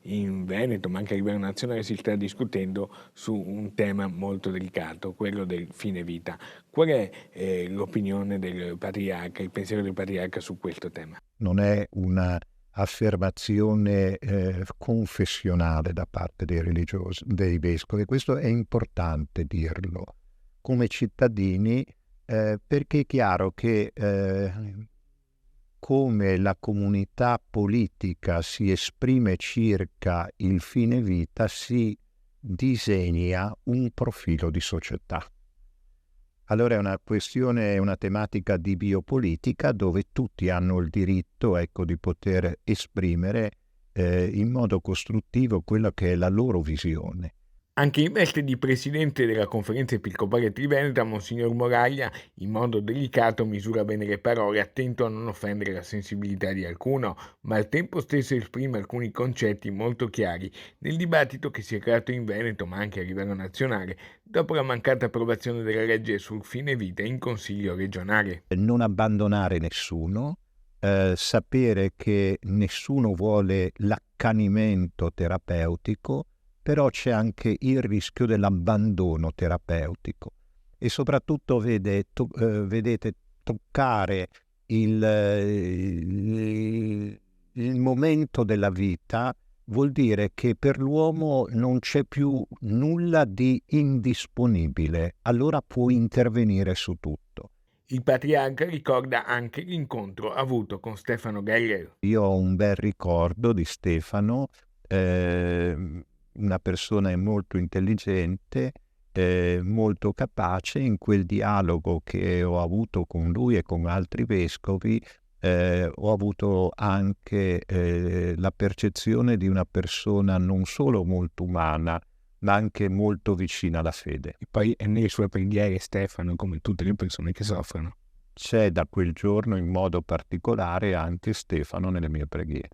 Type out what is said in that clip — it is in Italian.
in Veneto, ma anche a livello nazionale, si sta discutendo su un tema molto delicato, quello del fine vita. Qual è l'opinione del patriarca, il pensiero del patriarca su questo tema? Non è una affermazione confessionale da parte dei religiosi, dei vescovi. Questo è importante dirlo come cittadini, perché è chiaro che come la comunità politica si esprime circa il fine vita, si disegna un profilo di società. Allora è una questione, è una tematica di biopolitica dove tutti hanno il diritto, ecco, di poter esprimere in modo costruttivo quella che è la loro visione. Anche in veste di presidente della Conferenza Episcopale Triveneta, Monsignor Moraglia, in modo delicato, misura bene le parole, attento a non offendere la sensibilità di alcuno, ma al tempo stesso esprime alcuni concetti molto chiari nel dibattito che si è creato in Veneto, ma anche a livello nazionale, dopo la mancata approvazione della legge sul fine vita in Consiglio regionale. Non abbandonare nessuno, sapere che nessuno vuole l'accanimento terapeutico, però c'è anche il rischio dell'abbandono terapeutico e soprattutto vedete toccare il momento della vita vuol dire che per l'uomo non c'è più nulla di indisponibile, allora può intervenire su tutto. Il patriarca ricorda anche l'incontro avuto con Stefano Geller. Io ho un bel ricordo di Stefano, una persona molto intelligente, molto capace. In quel dialogo che ho avuto con lui e con altri vescovi, ho avuto anche la percezione di una persona non solo molto umana, ma anche molto vicina alla fede. E poi è nelle sue preghiere Stefano, come tutte le persone che soffrono. C'è da quel giorno in modo particolare anche Stefano nelle mie preghiere.